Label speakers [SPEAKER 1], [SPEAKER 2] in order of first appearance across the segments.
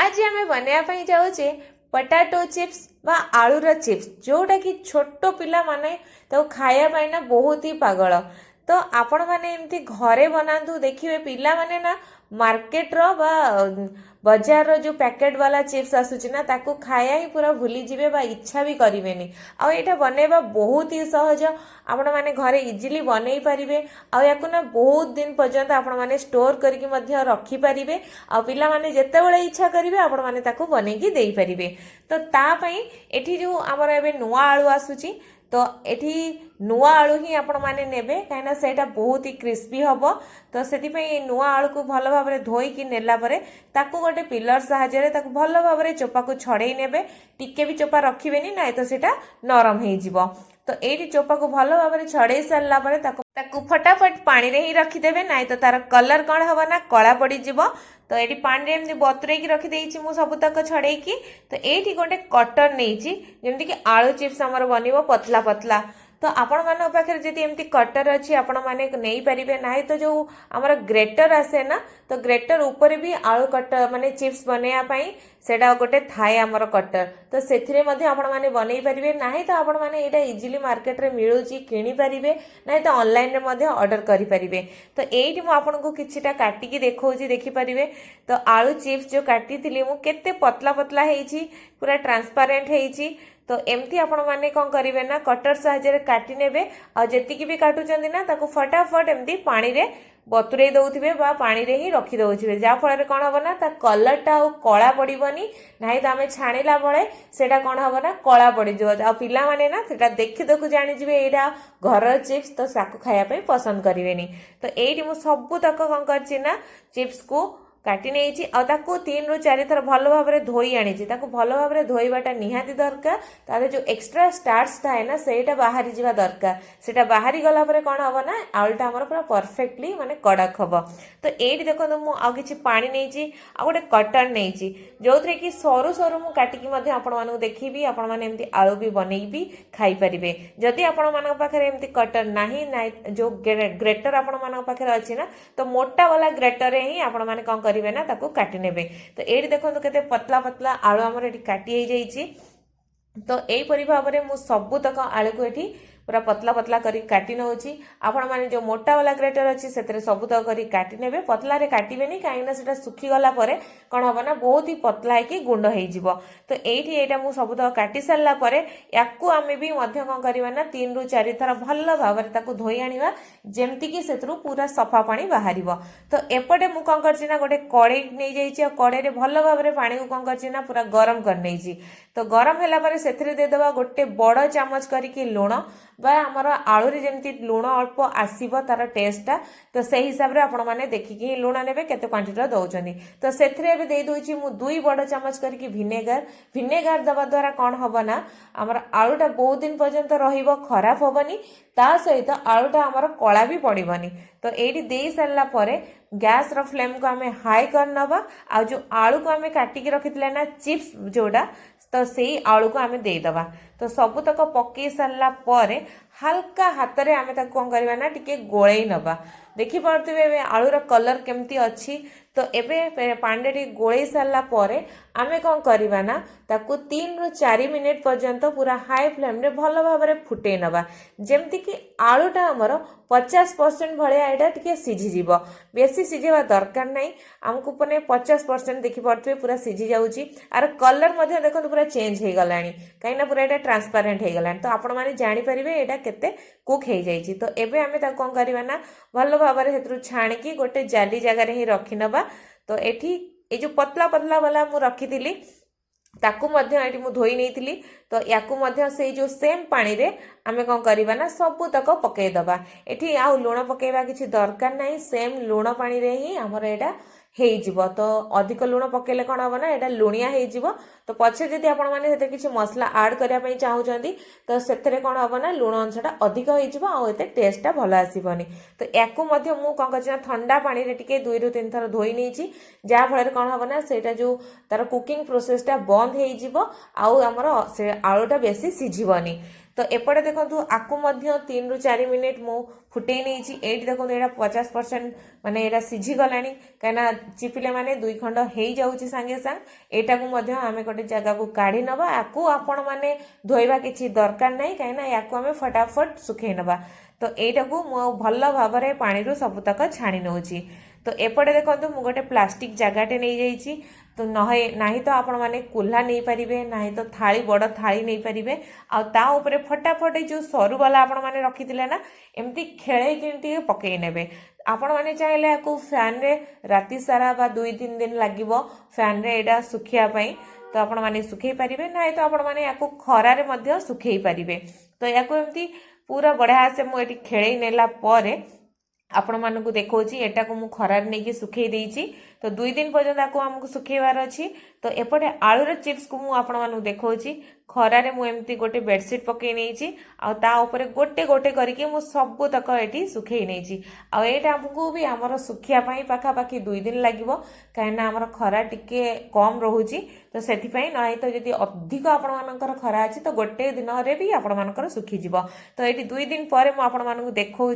[SPEAKER 1] आज आम बनवाई जाऊे पटाटो चिप्स बा आलूर चिप्स जोटा कि छोट पिला माने तो खाया ना बहुत ही पागल। तो आपण मैंने एमती घरे बनातु देखिए पिला माने ना मार्केट रो बा बजार रो जो पैकेट वाला चिप्स आसुची ना ताकू खाया ही पूरा भूली जिवे बा इच्छा भी करेनि। आउ एटा बनैबा बहुत ही सहज, आपण माने घरे इजिली बनै पारिबे। आउ याकू ना बहुत दिन पर्यंत आपण माने स्टोर करके मध्य रखी पारिबे। आउ पिला माने जेतेबेले इच्छा करिवे आपण माने ताकू बनैकी देई पारिबे। तो ता पई एठी जो हमर एबे नुआ आलू आसुची तो एठी नुआ आलू ही आपण माने नेबे कहिना सेटा बहुत ही क्रिस्पी हबो। तो सेति पई नुआ आलू को भलो भाबरे धोई कि नेला परे ताकू गोटे पिलर सहायता रे ताकू भलो भाबरे चोपा को छड़ेई नेबे। टिके भी चोपा रखिबेनी नाइ तो सेटा नरम हे जिवो। तो एठी चोपा को भलो भाबरे छड़ेई सारला परे ताकू फटाफट पानी रे ही रखी देबे, नाइ तो तार कलर कोन हबो ना कला पड़ी जिवो। तो ये पानी रे एमती बतुरेकी रखी देइछि मु सबुतक छड़ेकी। तो एठी गोटे कटर नेइछि जेमति कि आलू चिप्स हमर बनिबो पतला पतला। तो आपण मान पाखे जदि एमती कटर अच्छी आपण माने नहीं पारिबे, नाइ तो जो हमर ग्रेटर आसे ना तो ग्रेटर ऊपर भी आलू कटर माने चिप्स बनेया पई सेटा गोटे थाए हमर कटर। तो सेथिरे मध्ये आपण माने बनै पारिबे, नाइ तो आपण माने एटा इजिली मार्केट रे मिलुची किनि पारिबे, नाइ तो ऑनलाइन रे मध्ये ऑर्डर करि पारिबे। तो एठी मु आपण को किछिटा काटी की देखौची देखि पारिबे। तो आलू चिप्स जो काटी थिली मु केते पतला पतला हेइची, पूरा ट्रांसपेरेंट हेइची। तो एमती आपण माने कौन करिवे ना कटर साहाय्य काटी नेबे। आ जेतिकी भी काटुचंदी ना ताको फटाफट एमती पानी रे बतुरे दउथिबे बा पानी रे ही रखी दउथिबे, जा फल रे कोन हबो ना ता कलर टा आ कळा पड़िबनी, नाही तो आमे छाणीला बळे सेटा कोन हबो ना कळा पड़ी जो। आ पिला माने ना सेटा देखि देखु जानि जिवे एडा घर चिप्स, तो साकु खाया पे पसंद करिवेनी। तो एठी मु सबु तक कोन करछि ना चिप्स को काटी नहीं आ 3 ରୁ 4 थर भलो भाबरे धोई आनी भलो भाबरे धोईबाटा निहाती दरकार। तारे जो एक्स्ट्रा स्टार्च थाए ना सेटा बाहरी जिवा दरकार। सेटा बाहरी गला परे कोन हबो ना आलूटा हमर पूरा परफेक्टली माने कड़क हबो। तो एठी देखो मु आ किछि पानी नेइची आ गोटे कटर नेइची जोथरे कि सरू सरू मु काटी कि मध्ये आपण मानू देखिबी आपण माने एमती आलू भी बनेइबी खाई परिबे। जदि आपण मानक पाखरे एमती कटर नाही जो ग्रेटर आपण मानक पाखरे अछि ना तो मोटा वाला ग्रेटर रे ही आपण माने कोन करिवे ना ताकू काटी नेबे। तो एठी देखो केते पतला पतला आलू हमर एठी काटी हे जाईची। तो एई परि भाबरे मु सबु तक आलू को एठी पूरा पतला पतला करी काटी नउची। आपण माने जो मोटा वाला ग्रेटर अछि सेतरे सबु तक करी काटी नेबे, पतला रे काटिबेनी काहे ना सेटा सुखी गला परे कोन हबो ना बहुत ही पतला है कि गुंड हे जिवो। तो एठी एटा मु सबु तक काटी सारला परे याकू आमे भी मध्य कोन करबा ना 3 ରୁ 4 थर भल्ला भाबरे ताकू धोई आनिबा जेमति कि सेतरु पूरा सफा पानी बाहरिबो। तो एपटे मु कोन करछि ना गोटे कड़े नै जाईची आ कड़े रे भल्ला भाबरे पानी को कोन करछि ना पूरा गरम कर नैची। तो गरम होला परे सेथरे दे देबा गोटे बड़ चामच करिकि लूण बा हमर आलू रे जेमति लूण अल्प आसीबो तार टेस्टटा। तो से हिसाब रे आपण माने देखिकि लूण नेबे केते क्वांटिटी दउचंदी। तो सेथरे भी दे दोछि मु 2 बड़ चामच करके विनेगार दबा द्वारा कोन हबो ना हमर आलूटा बहुत दिन पर्यंत रहिबो, खराब होबनी, ता सहित आलूटा हमर कळा भी पड़िबनी। तो एठी देई सारला परे गैस रो फ्लेम को हमें हाई कर नबा। आ जो आलू को हमें काटी के रखितले ना चिप्स जोड़ा तो सेई आलू को हमें दे दबा। तो सबु तक पक्की सारला परे हल्का हाथ रे हमें ताको कोन करबा ना टिके गोळेई नबा। देखि पड़थिबे आलू रो कलर केमती अछि। तो एबे पानी रे गोळेई सारला परे आमे कोन करबा ना ताको 3 ରୁ 4 मिनिट पर्यंत पूरा हाई फ्लेम रे भलो भाबरे फुटे नबा, जेमति कि आलूटा हमर 50% भलिया एटा टिके सिझी जिवो। बेसी सिझेबा दरकार नै, हमकु पने 50% देखि पड़थिबे पूरा सिझी जाउची। आर कलर मध्ये देखो पूरा चेंज हे गलानी काइना पूरा एटा ट्रांसपेरेंट हे गलानी। तो आपण माने जानि परिबे एटा केते कुक हे जाईची। तो एबे हमें ताको कोन करबा ना भलो भाबरे हेतरु छाणी की गोटे जाली जगह रे ही रखि नबा। तो एठी ए जो पतला पतला वाला मु रखिथिली ताकू मध्य एठी मु धोई नैथिली। तो याकू मध्य से जो सेम पानी रे आमे कोन करबा ना सबु तक पके दबा। एठी आ लूण पकेबा किछि दरकार नै, सेम लूण पानी रे ही हमर एटा हे जिवो। तो अधिक लूण पकेले कोन हबो ना एटा लुणिया हे जिवो। तो पछे जदि आपण माने हेते किछि मसला ऐड करिया पई चाहुचंदी तो सेथरे कोन हबो ना लूण अंशटा अधिक हे जिवो आ एते टेस्टटा भलो आसीबनी। तो याकू मध्य मु कोन करछि ना ठंडा पानी रे टिके 2 ରୁ 3 थर धोई नैछि, जा फल कोन हबो ना सेटा जो तार कुकिंग प्रोसेसटा बंद हे जिवो आ हमर से आलूटा बेसी सिझिबनी। तो एपटे देखो आकु 3 ରୁ 4 मिनिट मु फुटई नहीं ये देखो यहाँ 50% माने यहाँ सिझी गला कहीं चिपिले माने 2 खंड हो जाऊँगी सागे सांग यहाँ आम गोटे जगह को काढ़ी नवा आपको आपण मैंने धोइबा किसी दरकार नहीं कहीं या आम फटाफट सुखई नवा तो यहाँ को मु भल भाव में पानी रू सबुतक छाणी नौची तो एपटे देखो मु गोटे प्लास्टिक जगाटे नहीं जाइए तो नहीं तो आपण मैंने कुल्हा नहीं पारे ना तो थाली बड़ थाली नहीं पारे आउ ऊपर फटाफट जो सरू वाला आपण मैंने रखी ना एमती खेल पकई ने आपण मैंने चाहिए आपको फैन रे राति सारा बा 2-3 दिन लगे फैन रे एटा सुखापी तो आपण मैंने सुखई पारे ना तो आपण मैंने या खरारे सुखई पारे तो या एमती पूरा बढ़िया से मुझे खेल नेला आपण मानक देखा एटा को मुझे खरार नहीं सुखे देती तो 2 दिन पर्यंत आपको आमको सुखेबार अच्छी तो एपटे आलूर चिप्स को मुझे देखा खरारे मुझे गोटे बेडसीट पकई नहीं आउे गोटे गोटे करके मु सबुतक ये सुखे नहीं आईटा आमको भी आमर सुखापी पाखापाखि 2 दिन लगे कहीं आमर खरा टिके कम रोचे तो से ना तो जब अधिक आपण मानकर खरा अच्छी तो गोटे दिन भी आपण मानकर सुखीज तो ये 2 दिन पर मुझे देखा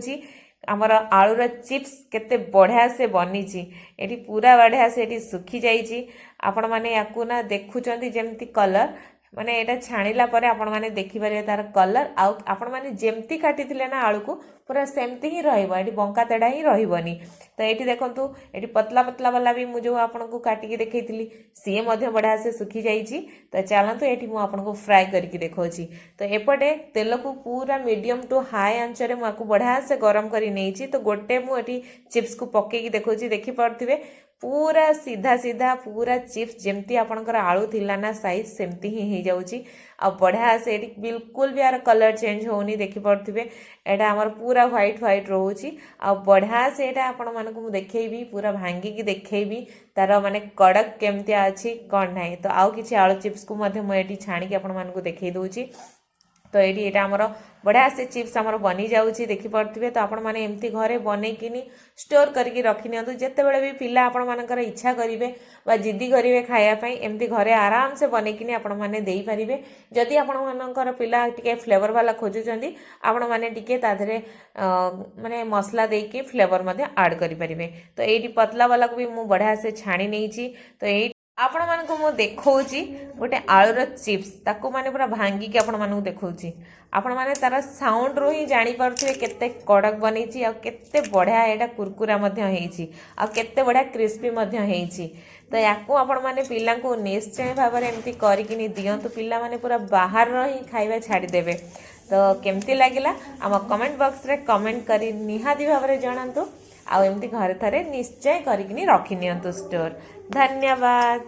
[SPEAKER 1] आमर आलूर चिप्स केते बढ़िया से बनी ये पूरा बढ़िया से ये सुखी जाइए आपण मैंने या ना देखुंत जमती कलर माने एटा छाणिला परे आपण माने देखि पारे तार कलर आपण माने जेमती काटी थिले ना आलू को पूरा सेमती ही रहइबो एटी बंका तेडा ही रहिबोनी तो एटी देखंतु एटी पतला पतला वाला भी मु जो आपण को काटी के देखैतिली सी मध्य बढ़िया से सुखी जाइछि तो चलंतु एटी मु आपण को फ्राई करके देखौछि तो एपटे तेल को पूरा मीडियम टू हाई आंच रे मु आकु बढ़िया से गरम करी नेछि तो गोटे मु एटी चिप्स को पक्के देखौछि देखि पारथिबे पूरा सीधा सीधा पूरा चिप्स जमती आपणकर आलू थिला ना साइज सेमती ही हो जाउची आ बढ़िया से एटी बिल्कुल भी यार कलर चेंज होनी देखि पारथिबे एटा हमर पूरा व्हाइट व्हाइट रोची आ बढ़िया से एटा आपण मानको मु देखैबी पूरा भांगी की देखैबी तार माने कड़क केमती अछि कोन नाही तो आउ किछि आलू चिप्स को मध्ये मु एटी छाणी के आपण मानको देखै दोची तो ये आमर बढ़िया से चिप्स आमर बनी जाऊँगी देखी पारे तो आपण मैंने एमती घरे बनईकिनी स्टोर करके रखी नियंतु जितेबाला भी पिला आपण मानकर इच्छा करेंगे जिद्दी करेंगे खायापाई एमती घरे आराम से बनईकिनी आपण मैंने दे पारे जदि आपण मानकर पिला टिके फ्लेवर वाला खोजुंट आपण मैंने टिके ताधरे माने मसला देकी फ्लेवर मध्य ऐड करें तो ये पतला वाला को भी मुझे बढ़िया से छाणी नहीं तो ये आपण मानक मु देखौची गोटे आलूर चिप्स ताको माने पूरा भांगी के आपण मानक देखौची आपण माने तार साउंड रो ही जानि पारथिबे केते कड़क बनेची आ केते बढ़िया एटा कुरकुरा मध्य हेची आ केते बढ़िया क्रिस्पी मध्य हेची तो याको आपण माने पिला को निश्चय भाव में एमती करिकिनी दियंतु पिला माने पूरा बाहर ही खाइबा छाड़ी देबे तो केमती लागिला आम कमेंट बॉक्स रे कमेंट करी निहाती भाव में जणांतु आ एमती घरे थरे निश्चय करिकिनी रखी नियंतु स्टोर धन्यवाद।